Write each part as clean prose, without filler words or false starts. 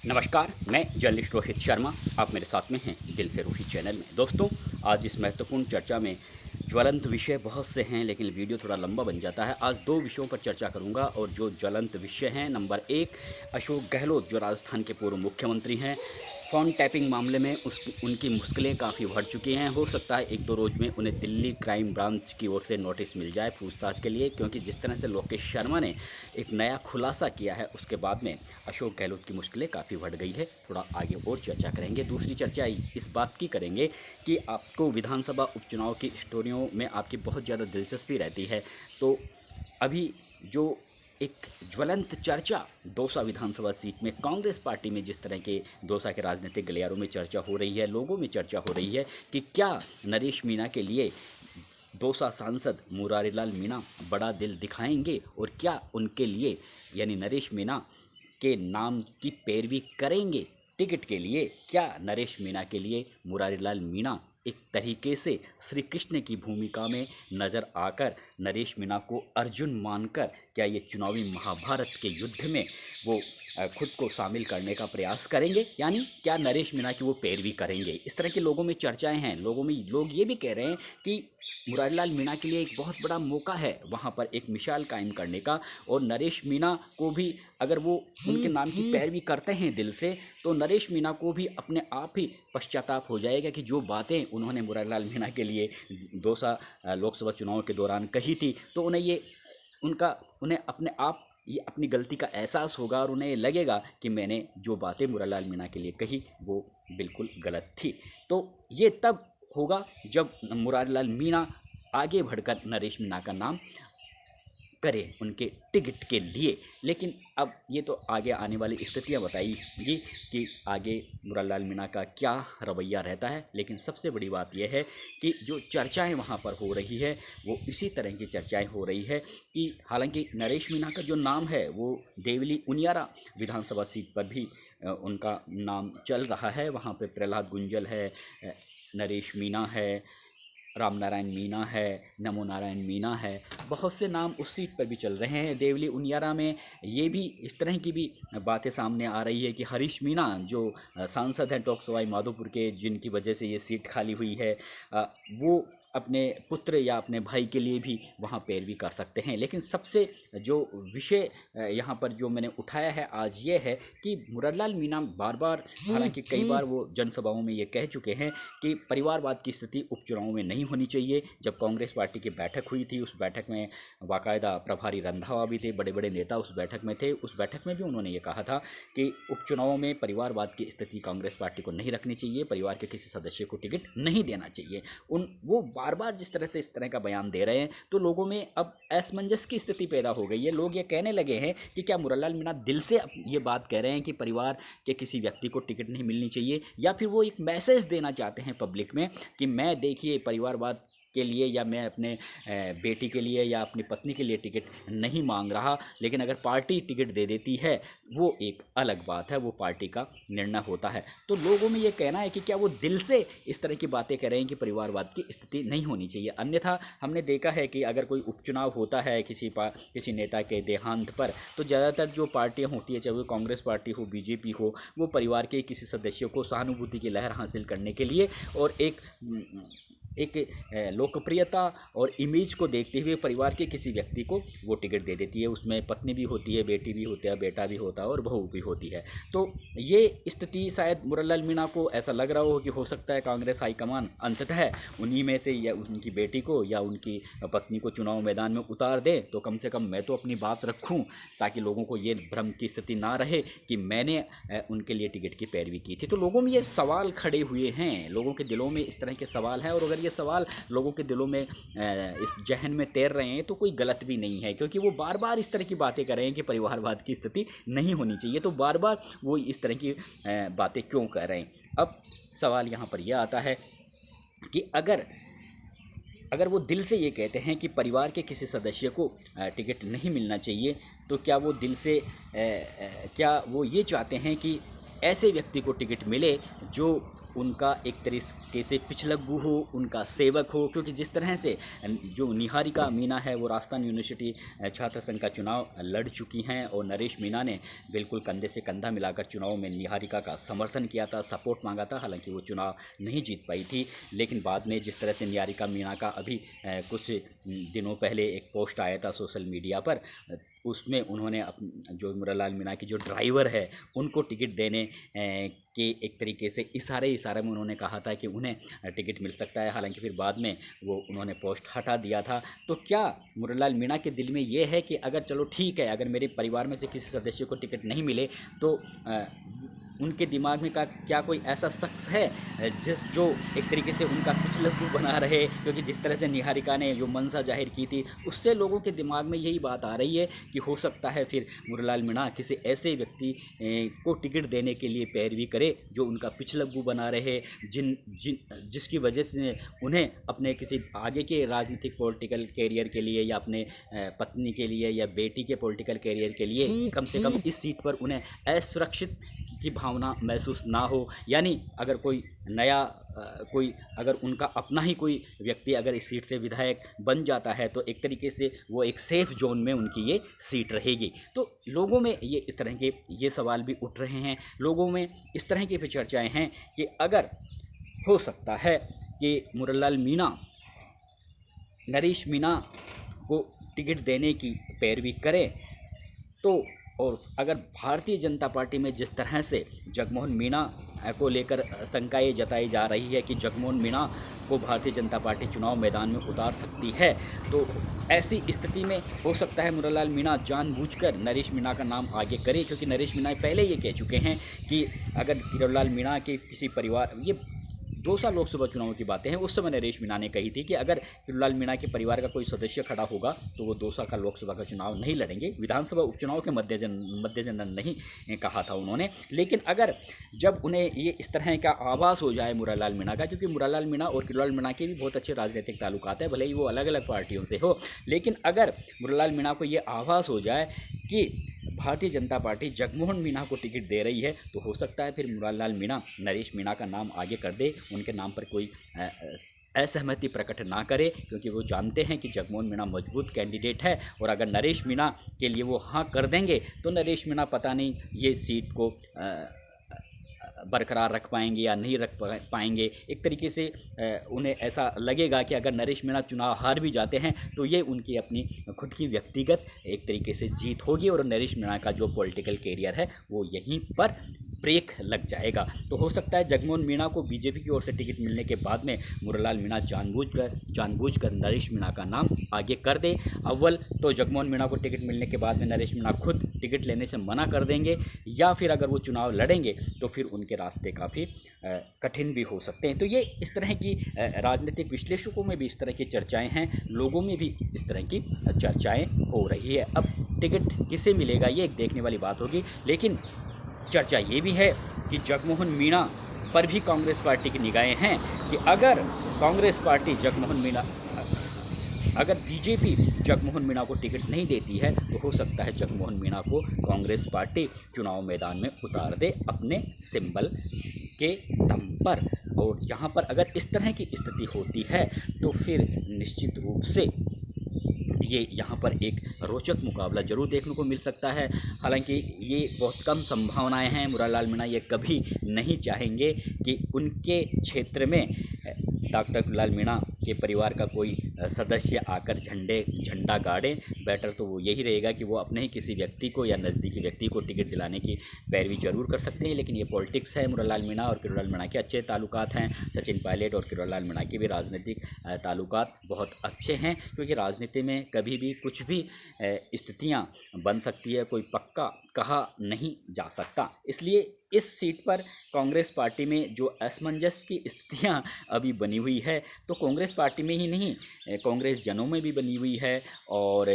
नमस्कार, मैं जर्नलिस्ट रोहित शर्मा। आप मेरे साथ में हैं दिल से रोहित चैनल में। दोस्तों, आज इस महत्वपूर्ण चर्चा में ज्वलंत विषय बहुत से हैं, लेकिन वीडियो थोड़ा लंबा बन जाता है। आज 2 विषयों पर चर्चा करूंगा और जो ज्वलंत विषय हैं, नंबर 1 अशोक गहलोत जो राजस्थान के पूर्व मुख्यमंत्री हैं। फ़ोन टैपिंग मामले में उनकी मुश्किलें काफ़ी बढ़ चुकी हैं। हो सकता है 1-2 रोज़ में उन्हें दिल्ली क्राइम ब्रांच की ओर से नोटिस मिल जाए पूछताछ के लिए, क्योंकि जिस तरह से लोकेश शर्मा ने एक नया खुलासा किया है उसके बाद में अशोक गहलोत की मुश्किलें काफ़ी बढ़ गई है। थोड़ा आगे और चर्चा करेंगे। दूसरी चर्चा इस बात की करेंगे कि आपको विधानसभा उपचुनाव की स्टोरियों में आपकी बहुत ज़्यादा दिलचस्पी रहती है, तो अभी जो एक ज्वलंत चर्चा दौसा विधानसभा सीट में कांग्रेस पार्टी में जिस तरह के दौसा के राजनीतिक गलियारों में चर्चा हो रही है, लोगों में चर्चा हो रही है कि क्या नरेश मीणा के लिए दौसा सांसद मुरारीलाल मीणा बड़ा दिल दिखाएंगे और क्या उनके लिए यानी नरेश मीणा के नाम की पैरवी करेंगे टिकट के लिए। क्या नरेश मीणा के लिए मुरारीलाल मीणा एक तरीके से श्री कृष्ण की भूमिका में नज़र आकर नरेश मीणा को अर्जुन मानकर क्या ये चुनावी महाभारत के युद्ध में वो खुद को शामिल करने का प्रयास करेंगे, यानी क्या नरेश मीणा की वो पैरवी करेंगे। इस तरह के लोगों में चर्चाएं हैं। लोग ये भी कह रहे हैं कि मुरारीलाल मीणा के लिए एक बहुत बड़ा मौका है वहाँ पर एक मिसाल कायम करने का, और नरेश मीणा को भी अगर वो उनके नाम की पैरवी करते हैं दिल से, तो नरेश मीणा को भी अपने आप ही पश्चाताप हो जाएगा कि जो बातें उन्होंने मुरारीलाल मीणा के लिए दौसा लोकसभा चुनाव के दौरान कही थी, तो उन्हें अपने आप ये अपनी गलती का एहसास होगा और उन्हें लगेगा कि मैंने जो बातें मुरारीलाल मीणा के लिए कही वो बिल्कुल गलत थी। तो ये तब होगा जब मुरारीलाल मीणा आगे बढ़कर नरेश मीणा का नाम करें उनके टिकट के लिए। लेकिन अब ये तो आगे आने वाली स्थितियाँ बताएगी कि आगे मुरारीलाल मीणा का क्या रवैया रहता है। लेकिन सबसे बड़ी बात यह है कि जो चर्चाएं वहाँ पर हो रही है वो इसी तरह की चर्चाएं हो रही है कि हालांकि नरेश मीणा का जो नाम है वो देवली उनियारा विधानसभा सीट पर भी उनका नाम चल रहा है। वहाँ पर प्रहलाद गुंजल है, नरेश मीणा है, राम नारायण मीणा है, नमो नारायण मीणा है, बहुत से नाम उस सीट पर भी चल रहे हैं। देवली उनियारा में ये भी इस तरह की भी बातें सामने आ रही है कि हरीश मीणा जो सांसद हैं टोंक सवाई माधोपुर के, जिनकी वजह से ये सीट खाली हुई है, वो अपने पुत्र या अपने भाई के लिए भी वहाँ पैरवी कर सकते हैं। लेकिन सबसे जो विषय यहाँ पर जो मैंने उठाया है आज ये है कि मुरारीलाल मीणा बार बार, हालांकि कई बार वो जनसभाओं में ये कह चुके हैं कि परिवारवाद की स्थिति उपचुनाव में नहीं होनी चाहिए। जब कांग्रेस पार्टी की बैठक हुई थी, उस बैठक में बाकायदा प्रभारी रंधावा भी थे, बड़े बड़े नेता उस बैठक में थे। उस बैठक में भी उन्होंने ये कहा था कि उपचुनावों में परिवारवाद की स्थिति कांग्रेस पार्टी को नहीं रखनी चाहिए, परिवार के किसी सदस्य को टिकट नहीं देना चाहिए। वो बार बार जिस तरह से इस तरह का बयान दे रहे हैं, तो लोगों में अब असमंजस की स्थिति पैदा हो गई है। लोग ये कहने लगे हैं कि क्या मुरारीलाल मीणा दिल से ये बात कह रहे हैं कि परिवार के किसी व्यक्ति को टिकट नहीं मिलनी चाहिए, या फिर वो एक मैसेज देना चाहते हैं पब्लिक में कि मैं देखिए परिवारवाद के लिए या मैं अपने बेटी के लिए या अपनी पत्नी के लिए टिकट नहीं मांग रहा, लेकिन अगर पार्टी टिकट दे देती है वो एक अलग बात है, वो पार्टी का निर्णय होता है। तो लोगों में ये कहना है कि क्या वो दिल से इस तरह की बातें कह रहे हैं कि परिवारवाद की स्थिति नहीं होनी चाहिए। अन्यथा हमने देखा है कि अगर कोई उपचुनाव होता है किसी नेता के देहांत पर, तो ज़्यादातर जो पार्टियाँ होती है, चाहे वो कांग्रेस पार्टी हो, बीजेपी हो, वो परिवार के किसी सदस्य को सहानुभूति की लहर हासिल करने के लिए और एक लोकप्रियता और इमेज को देखते हुए परिवार के किसी व्यक्ति को वो टिकट दे देती है। उसमें पत्नी भी होती है, बेटी भी होती है, बेटा भी होता है और बहू भी होती है। तो ये स्थिति शायद मुरारीलाल मीणा को ऐसा लग रहा हो कि हो सकता है कांग्रेस हाईकमान अंततः उन्हीं में से या उनकी बेटी को या उनकी पत्नी को चुनाव मैदान में उतार दे, तो कम से कम मैं तो अपनी बात रखूँ, ताकि लोगों को ये भ्रम की स्थिति ना रहे कि मैंने उनके लिए टिकट की पैरवी की थी। तो लोगों में ये सवाल खड़े हुए हैं, लोगों के दिलों में इस तरह के सवाल हैं, और अगर ये सवाल लोगों के दिलों में इस जहन में तैर रहे हैं तो कोई गलत भी नहीं है, क्योंकि वो बार बार इस तरह की बातें कर रहे हैं कि परिवारवाद की स्थिति नहीं होनी चाहिए। तो बार बार वो इस तरह की बातें क्यों कर रहे हैं। अब सवाल यहाँ पर यह आता है कि अगर वो दिल से ये कहते हैं कि परिवार के किसी सदस्य को टिकट नहीं मिलना चाहिए, तो क्या वो दिल से क्या वो ये चाहते हैं कि ऐसे व्यक्ति को टिकट मिले जो उनका एक तरीके से पिछलग्गू हो, उनका सेवक हो, क्योंकि जिस तरह से जो निहारिका मीना है वो राजस्थान यूनिवर्सिटी छात्र संघ का चुनाव लड़ चुकी हैं और नरेश मीना ने बिल्कुल कंधे से कंधा मिलाकर चुनाव में निहारिका का समर्थन किया था, सपोर्ट मांगा था। हालांकि वो चुनाव नहीं जीत पाई थी, लेकिन बाद में जिस तरह से निहारिका मीना का अभी कुछ दिनों पहले एक पोस्ट आया था सोशल मीडिया पर, उसमें उन्होंने जो मुरारलाल मीणा की जो ड्राइवर है उनको टिकट देने के एक तरीके से इशारे में उन्होंने कहा था कि उन्हें टिकट मिल सकता है। हालांकि फिर बाद में वो उन्होंने पोस्ट हटा दिया था। तो क्या मुरारलाल मीणा के दिल में ये है कि अगर चलो ठीक है, अगर मेरे परिवार में से किसी सदस्य को टिकट नहीं मिले तो उनके दिमाग में क्या कोई ऐसा शख्स है जो एक तरीके से उनका पिछलग्गू बना रहे? क्योंकि जिस तरह से निहारिका ने जो मंशा जाहिर की थी उससे लोगों के दिमाग में यही बात आ रही है कि हो सकता है फिर मुरारलाल मीणा किसी ऐसे व्यक्ति को टिकट देने के लिए पैरवी करे जो उनका पिछलग्गू बना रहे, जिसकी वजह से उन्हें अपने किसी आगे के राजनीतिक पॉलिटिकल कैरियर के लिए या अपने पत्नी के लिए या बेटी के पॉलिटिकल कैरियर के लिए कम से कम इस सीट पर उन्हें असुरक्षित की भावना महसूस ना हो। यानी अगर कोई नया कोई अगर उनका अपना ही कोई व्यक्ति अगर इस सीट से विधायक बन जाता है तो एक तरीके से वो एक सेफ जोन में उनकी ये सीट रहेगी। तो लोगों में ये इस तरह के ये सवाल भी उठ रहे हैं, लोगों में इस तरह की भी चर्चाएं हैं कि अगर हो सकता है कि मुरारलाल मीणा नरेश मीणा को टिकट देने की पैरवी करें तो, और अगर भारतीय जनता पार्टी में जिस तरह से जगमोहन मीणा को लेकर शंकाएं जताई जा रही है कि जगमोहन मीणा को भारतीय जनता पार्टी चुनाव मैदान में उतार सकती है, तो ऐसी स्थिति में हो सकता है मुरारलाल मीणा जानबूझकर नरेश मीणा का नाम आगे करे। क्योंकि नरेश मीणा पहले ये कह चुके हैं कि अगर मुरारलाल मीणा के किसी परिवार, ये 2 साल लोकसभा चुनाव की बातें हैं, उस समय नरेश मीणा ने कही थी कि अगर मुरारलाल मीणा के परिवार का कोई सदस्य खड़ा होगा तो वो 2 साल का लोकसभा का चुनाव नहीं लड़ेंगे। विधानसभा उपचुनाव के मद्देनजर नहीं कहा था उन्होंने। लेकिन अगर जब उन्हें ये इस तरह का आभास हो जाए मुरारलाल मीणा का, क्योंकि मुरारलाल मीणा और मुरारलाल मीणा के भी बहुत अच्छे राजनीतिक ताल्लुकात हैं, भले ही वो अलग अलग पार्टियों से हो, लेकिन अगर मुरारलाल मीणा को ये आभास हो जाए कि भारतीय जनता पार्टी जगमोहन मीणा को टिकट दे रही है तो हो सकता है फिर मुरारलाल मीणा नरेश मीणा का नाम आगे कर दे, उनके नाम पर कोई असहमति प्रकट ना करे, क्योंकि वो जानते हैं कि जगमोहन मीणा मजबूत कैंडिडेट है और अगर नरेश मीणा के लिए वो हाँ कर देंगे तो नरेश मीणा पता नहीं ये सीट को बरकरार रख पाएंगे या नहीं रख पाएंगे। एक तरीके से उन्हें ऐसा लगेगा कि अगर नरेश मीणा चुनाव हार भी जाते हैं तो ये उनकी अपनी खुद की व्यक्तिगत एक तरीके से जीत होगी और नरेश मीणा का जो पॉलिटिकल कैरियर है वो यहीं पर ब्रेक लग जाएगा। तो हो सकता है जगमोहन मीणा को बीजेपी की ओर से टिकट मिलने के बाद में मुरारलाल मीणा जानबूझकर नरेश मीणा का नाम आगे कर दे। अव्वल तो जगमोहन मीणा को टिकट मिलने के बाद में नरेश मीणा खुद टिकट लेने से मना कर देंगे, या फिर अगर वो चुनाव लड़ेंगे तो फिर उनके रास्ते काफ़ी कठिन भी हो सकते हैं। तो ये इस तरह की राजनीतिक विश्लेषकों में भी इस तरह की चर्चाएँ हैं, लोगों में भी इस तरह की चर्चाएँ हो रही है। अब टिकट किसे मिलेगा ये एक देखने वाली बात होगी, लेकिन चर्चा ये भी है कि जगमोहन मीणा पर भी कांग्रेस पार्टी की निगाहें हैं कि अगर कांग्रेस पार्टी जगमोहन मीणा, अगर बीजेपी जगमोहन मीणा को टिकट नहीं देती है तो हो सकता है जगमोहन मीणा को कांग्रेस पार्टी चुनाव मैदान में उतार दे अपने सिंबल के दम पर। और यहाँ पर अगर इस तरह की स्थिति होती है तो फिर निश्चित रूप से ये यहाँ पर एक रोचक मुकाबला जरूर देखने को मिल सकता है। हालांकि ये बहुत कम संभावनाएं हैं, मुरारलाल मीणा ये कभी नहीं चाहेंगे कि उनके क्षेत्र में डॉक्टर मुरारलाल मीणा के परिवार का कोई सदस्य आकर झंडा गाड़े। बेटर तो वो यही रहेगा कि वो अपने ही किसी व्यक्ति को या नज़दीकी व्यक्ति को टिकट दिलाने की पैरवी जरूर कर सकते हैं, लेकिन ये पॉलिटिक्स है। मुरारलाल मीणा और मुरारलाल मीणा के अच्छे ताल्लुकात हैं। सचिन पायलट और मुरारलाल मीणा के भी राजनीतिक ताल्लुकात बहुत अच्छे हैं, क्योंकि राजनीति में कभी भी कुछ भी स्थितियाँ बन सकती है, कोई पक्का कहा नहीं जा सकता। इसलिए इस सीट पर कांग्रेस पार्टी में जो असमंजस की स्थितियां अभी बनी हुई है, तो कांग्रेस पार्टी में ही नहीं, कांग्रेस जनों में भी बनी हुई है और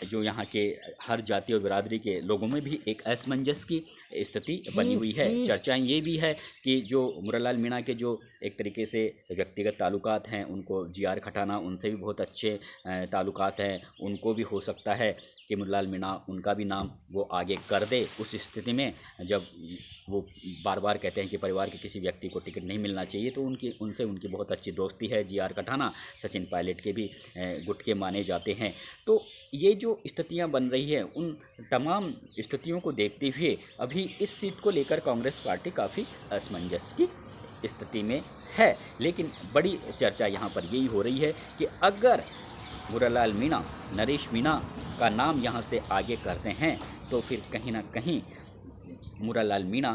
जो यहाँ के हर जाति और बिरादरी के लोगों में भी एक असमंजस की स्थिति बनी हुई है। चर्चाएं ये भी है कि जो मुरारलाल मीणा के जो एक तरीके से व्यक्तिगत ताल्लुकात हैं, उनको जी.आर. खटाना उनसे भी बहुत अच्छे ताल्लुकात हैं, उनको भी हो सकता है कि मुरारलाल मीणा उनका भी नाम वो आगे कर दे। उस स्थिति में जब वो बार बार कहते हैं कि परिवार के किसी व्यक्ति को टिकट नहीं मिलना चाहिए, तो उनसे उनकी बहुत अच्छी दोस्ती है। जी.आर. खटाना सचिन पायलट के भी गुट के माने जाते हैं। तो ये जो स्थितियां बन रही है, उन तमाम स्थितियों को देखते हुए अभी इस सीट को लेकर कांग्रेस पार्टी काफ़ी असमंजस की स्थिति में है। लेकिन बड़ी चर्चा यहाँ पर यही हो रही है कि अगर मुरारलाल मीणा, नरेश मीणा का नाम यहाँ से आगे करते हैं तो फिर कहीं ना कहीं मुरारलाल मीणा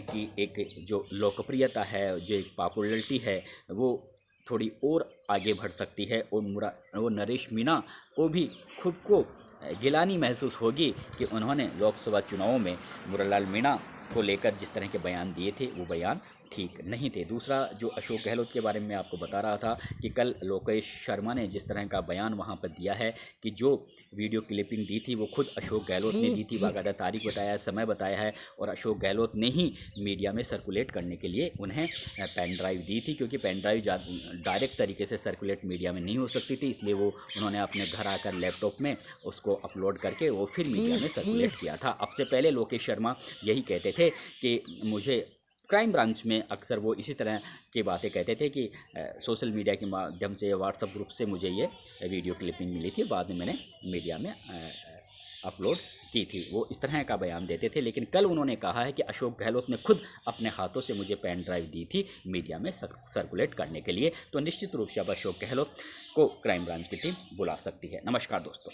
की एक जो लोकप्रियता है, जो एक पॉपुलैरिटी है, वो थोड़ी और आगे बढ़ सकती है और नरेश मीणा को भी खुद को गिलानी महसूस होगी कि उन्होंने लोकसभा चुनावों में मुरारलाल मीणा को लेकर जिस तरह के बयान दिए थे वो बयान ठीक नहीं थे। दूसरा, जो अशोक गहलोत के बारे में आपको बता रहा था कि कल लोकेश शर्मा ने जिस तरह का बयान वहां पर दिया है कि जो वीडियो क्लिपिंग दी थी वो खुद अशोक गहलोत ने दी थी, बाकायदा तारीख बताया है, समय बताया है, और अशोक गहलोत ने ही मीडिया में सर्कुलेट करने के लिए उन्हें पेन ड्राइव दी थी, क्योंकि पेन ड्राइव डायरेक्ट तरीके से सर्कुलेट मीडिया में नहीं हो सकती थी, इसलिए वो उन्होंने अपने घर आकर लैपटॉप में उसको अपलोड करके वो फिर मीडिया में सर्कुलेट किया था। अब से पहले लोकेश शर्मा यही कहते थे कि मुझे क्राइम ब्रांच में अक्सर वो इसी तरह की बातें कहते थे कि सोशल मीडिया के माध्यम से, व्हाट्सएप ग्रुप से मुझे ये वीडियो क्लिपिंग मिली थी, बाद में मैंने मीडिया में अपलोड की थी। वो इस तरह का बयान देते थे। लेकिन कल उन्होंने कहा है कि अशोक गहलोत ने खुद अपने हाथों से मुझे पेन ड्राइव दी थी मीडिया में सर्कुलेट करने के लिए। तो निश्चित रूप से अब अशोक गहलोत को क्राइम ब्रांच की टीम बुला सकती है। नमस्कार दोस्तों।